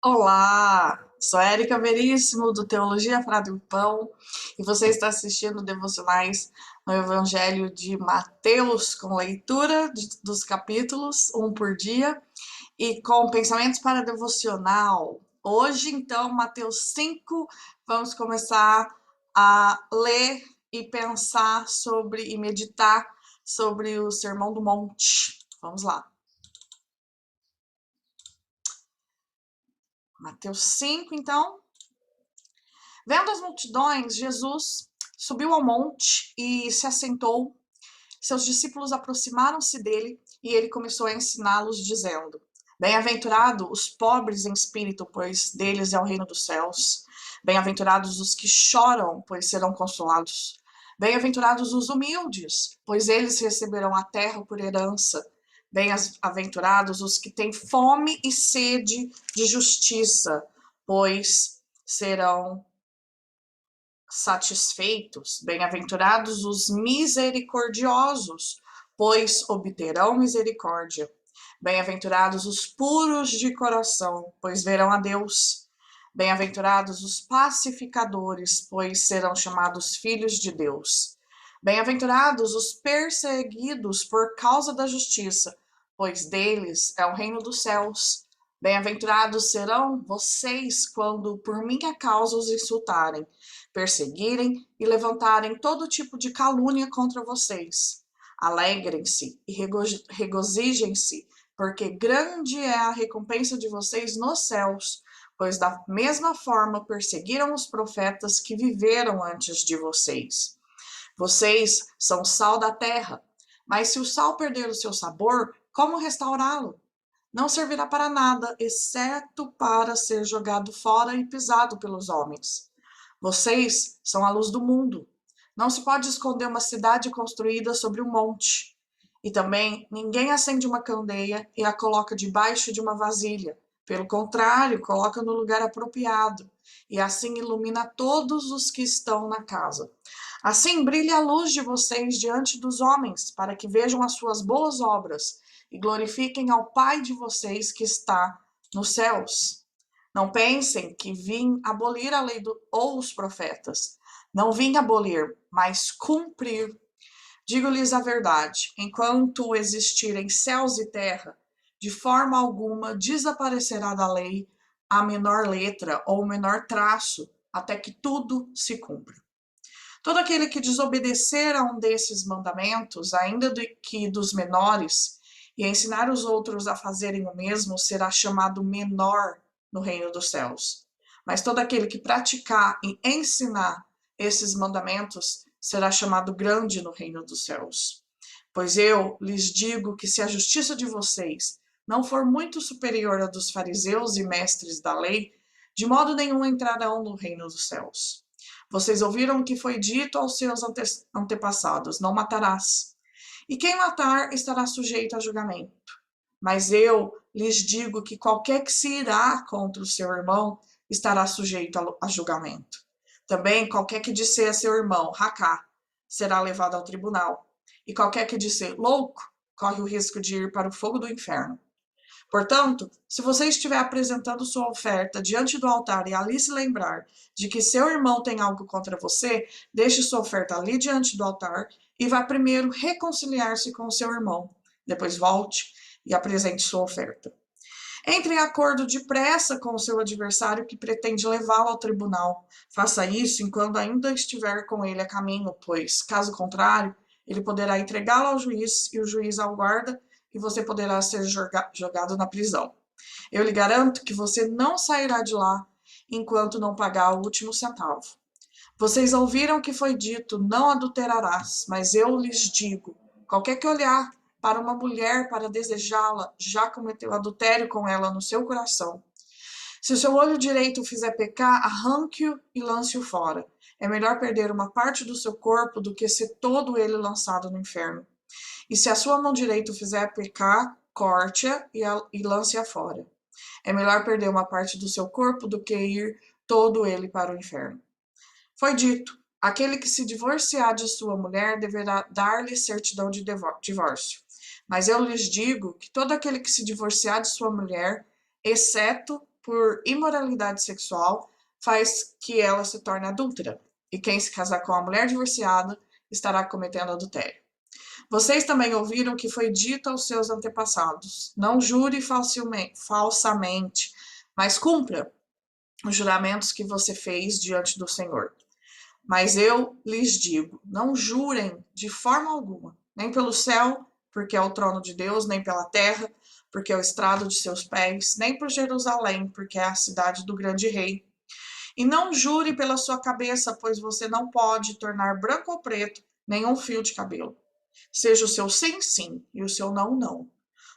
Olá, sou Érica Veríssimo do Teologia Frado em Pão e você está assistindo Devocionais no Evangelho de Mateus com leitura dos capítulos, um por dia, e com pensamentos para devocional. Hoje, então, Mateus 5, vamos começar a ler e pensar sobre e meditar sobre o Sermão do Monte. Vamos lá. Mateus 5, então. Vendo as multidões, Jesus subiu ao monte e se assentou. Seus discípulos aproximaram-se dele e ele começou a ensiná-los, dizendo: Bem-aventurados os pobres em espírito, pois deles é o reino dos céus. Bem-aventurados os que choram, pois serão consolados. Bem-aventurados os humildes, pois eles receberão a terra por herança. Bem-aventurados os que têm fome e sede de justiça, pois serão satisfeitos. Bem-aventurados os misericordiosos, pois obterão misericórdia. Bem-aventurados os puros de coração, pois verão a Deus. Bem-aventurados os pacificadores, pois serão chamados filhos de Deus. Bem-aventurados os perseguidos por causa da justiça, pois deles é o reino dos céus. Bem-aventurados serão vocês quando por minha causa os insultarem, perseguirem e levantarem todo tipo de calúnia contra vocês. Alegrem-se e regozijem-se, porque grande é a recompensa de vocês nos céus, pois da mesma forma perseguiram os profetas que viveram antes de vocês. Vocês são o sal da terra, mas se o sal perder o seu sabor, como restaurá-lo? Não servirá para nada, exceto para ser jogado fora e pisado pelos homens. Vocês são a luz do mundo. Não se pode esconder uma cidade construída sobre um monte. E também ninguém acende uma candeia e a coloca debaixo de uma vasilha. Pelo contrário, coloca no lugar apropriado, e assim ilumina todos os que estão na casa. Assim brilhe a luz de vocês diante dos homens, para que vejam as suas boas obras e glorifiquem ao Pai de vocês que está nos céus. Não pensem que vim abolir a lei ou os profetas. Não vim abolir, mas cumprir. Digo-lhes a verdade: enquanto existirem céus e terra, de forma alguma desaparecerá da lei a menor letra ou o menor traço, até que tudo se cumpra. Todo aquele que desobedecer a um desses mandamentos, ainda que dos menores, e ensinar os outros a fazerem o mesmo, será chamado menor no reino dos céus. Mas todo aquele que praticar e ensinar esses mandamentos será chamado grande no reino dos céus. Pois eu lhes digo que se a justiça de vocês não for muito superior à dos fariseus e mestres da lei, de modo nenhum entrarão no reino dos céus. Vocês ouviram o que foi dito aos seus antepassados: não matarás. E quem matar estará sujeito a julgamento. Mas eu lhes digo que qualquer que se irá contra o seu irmão estará sujeito a julgamento. Também qualquer que disser a seu irmão, racá, será levado ao tribunal. E qualquer que disser louco, corre o risco de ir para o fogo do inferno. Portanto, se você estiver apresentando sua oferta diante do altar e ali se lembrar de que seu irmão tem algo contra você, deixe sua oferta ali diante do altar e vá primeiro reconciliar-se com o seu irmão. Depois volte e apresente sua oferta. Entre em acordo depressa com o seu adversário que pretende levá-lo ao tribunal. Faça isso enquanto ainda estiver com ele a caminho, pois, caso contrário, ele poderá entregá-lo ao juiz e o juiz ao guarda e você poderá ser jogado na prisão. Eu lhe garanto que você não sairá de lá enquanto não pagar o último centavo. Vocês ouviram o que foi dito, não adulterarás, mas eu lhes digo, qualquer que olhar para uma mulher para desejá-la, já cometeu adultério com ela no seu coração. Se o seu olho direito o fizer pecar, arranque-o e lance-o fora. É melhor perder uma parte do seu corpo do que ser todo ele lançado no inferno. E se a sua mão direita o fizer pecar, corte-a e lance-a fora. É melhor perder uma parte do seu corpo do que ir todo ele para o inferno. Foi dito: aquele que se divorciar de sua mulher deverá dar-lhe certidão de divórcio. Mas eu lhes digo que todo aquele que se divorciar de sua mulher, exceto por imoralidade sexual faz que ela se torne adúltera. E quem se casar com uma mulher divorciada estará cometendo adultério. Vocês também ouviram que foi dito aos seus antepassados: não jure falsamente, mas cumpra os juramentos que você fez diante do Senhor. Mas eu lhes digo: não jurem de forma alguma, nem pelo céu, porque é o trono de Deus, nem pela terra, porque é o estrado de seus pés, nem por Jerusalém, porque é a cidade do grande rei. E não jure pela sua cabeça, pois você não pode tornar branco ou preto nenhum fio de cabelo. Seja o seu sim, sim, e o seu não, não.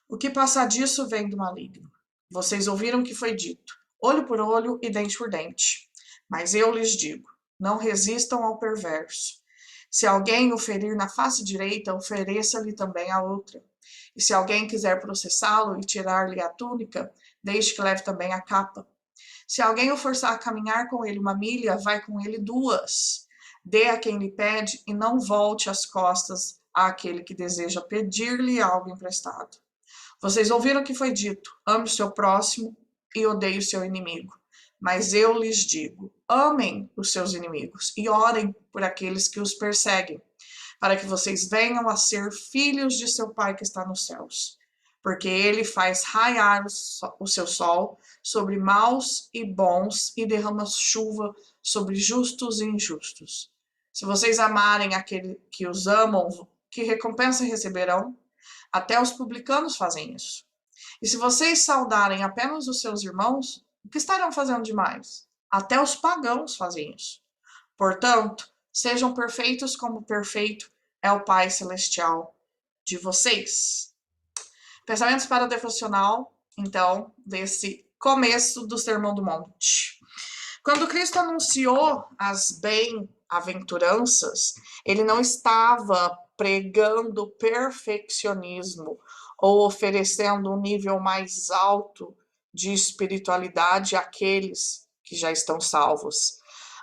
O que passar disso vem do maligno. Vocês ouviram o que foi dito: olho por olho e dente por dente. Mas eu lhes digo: não resistam ao perverso. Se alguém o ferir na face direita, ofereça-lhe também a outra. E se alguém quiser processá-lo e tirar-lhe a túnica, deixe que leve também a capa. Se alguém o forçar a caminhar com ele 1 milha, vai com ele 2. Dê a quem lhe pede e não volte as costas àquele que deseja pedir-lhe algo emprestado. Vocês ouviram o que foi dito: ame o seu próximo e odeie o seu inimigo. Mas eu lhes digo: amem os seus inimigos e orem por aqueles que os perseguem, para que vocês venham a ser filhos de seu Pai que está nos céus. Porque ele faz raiar o seu sol sobre maus e bons e derrama chuva sobre justos e injustos. Se vocês amarem aquele que os amam, que recompensa receberão? Até os publicanos fazem isso. E se vocês saudarem apenas os seus irmãos, o que estarão fazendo demais? Até os pagãos fazem isso. Portanto, sejam perfeitos como perfeito é o Pai Celestial de vocês. Pensamentos para o devocional, então, desse começo do Sermão do Monte. Quando Cristo anunciou as bem-aventuranças, ele não estava pregando perfeccionismo ou oferecendo um nível mais alto de espiritualidade àqueles que já estão salvos.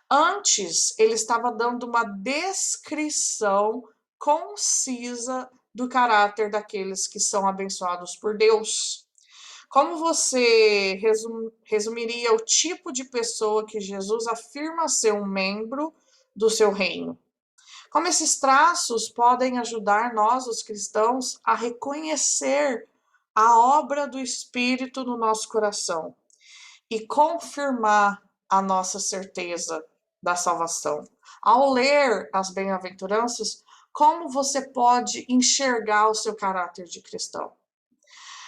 Antes, ele estava dando uma descrição concisa do caráter daqueles que são abençoados por Deus. Como você resumiria o tipo de pessoa que Jesus afirma ser um membro do seu reino? Como esses traços podem ajudar nós, os cristãos, a reconhecer a obra do Espírito no nosso coração e confirmar a nossa certeza da salvação? Ao ler as bem-aventuranças, como você pode enxergar o seu caráter de cristão?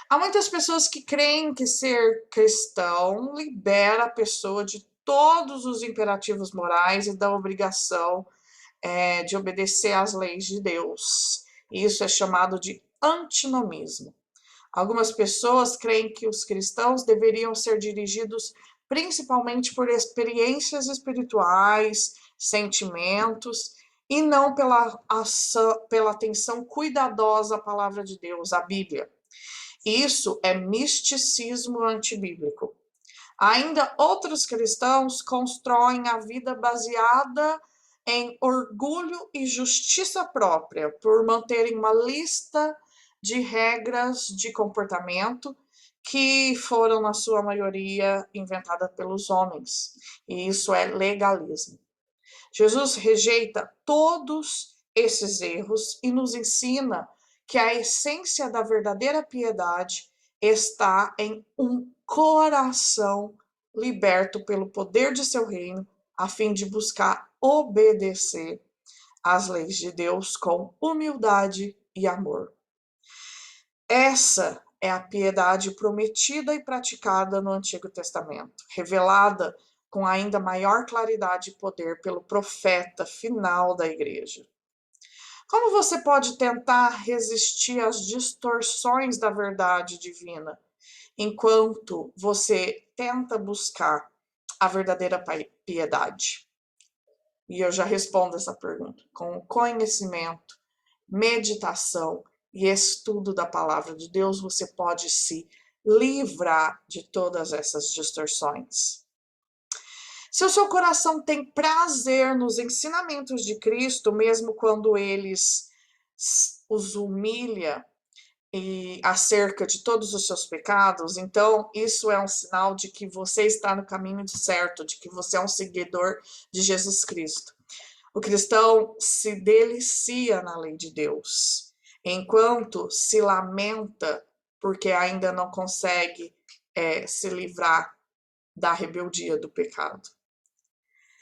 Há muitas pessoas que creem que ser cristão libera a pessoa de todos os imperativos morais e da obrigação de obedecer às leis de Deus. Isso é chamado de antinomismo. Algumas pessoas creem que os cristãos deveriam ser dirigidos principalmente por experiências espirituais, sentimentos, e não pela atenção cuidadosa à palavra de Deus, à Bíblia. Isso é misticismo antibíblico. Ainda outros cristãos constroem a vida baseada em orgulho e justiça própria, por manterem uma lista de regras de comportamento que foram, na sua maioria, inventadas pelos homens. E isso é legalismo. Jesus rejeita todos esses erros e nos ensina que a essência da verdadeira piedade está em um coração liberto pelo poder de seu reino, a fim de buscar obedecer às leis de Deus com humildade e amor. Essa é a piedade prometida e praticada no Antigo Testamento, revelada com ainda maior claridade e poder pelo profeta final da igreja. Como você pode tentar resistir às distorções da verdade divina, enquanto você tenta buscar a verdadeira piedade? E eu já respondo essa pergunta. Com conhecimento, meditação e estudo da palavra de Deus, você pode se livrar de todas essas distorções. Se o seu coração tem prazer nos ensinamentos de Cristo, mesmo quando eles os humilha, e acerca de todos os seus pecados, então isso é um sinal de que você está no caminho certo, de que você é um seguidor de Jesus Cristo. O cristão se delicia na lei de Deus, enquanto se lamenta porque ainda não consegue se livrar da rebeldia do pecado.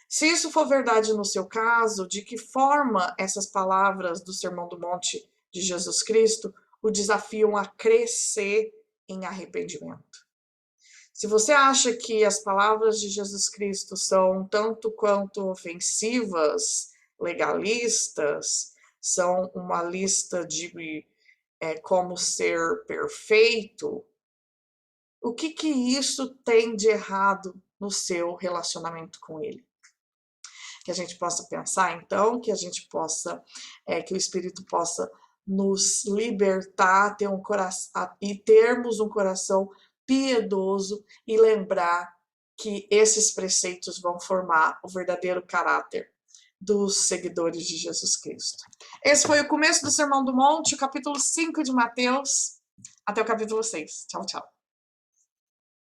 Se isso for verdade no seu caso, de que forma essas palavras do Sermão do Monte de Jesus Cristo o desafiam a crescer em arrependimento? Se você acha que as palavras de Jesus Cristo são tanto quanto ofensivas, legalistas, são uma lista de como ser perfeito, o que isso tem de errado no seu relacionamento com Ele? Que a gente possa pensar, então, que a gente possa, que o Espírito possa nos libertar, ter um coração e termos um coração piedoso e lembrar que esses preceitos vão formar o verdadeiro caráter dos seguidores de Jesus Cristo. Esse foi o começo do Sermão do Monte, o capítulo 5 de Mateus, até o capítulo 6. Tchau, tchau.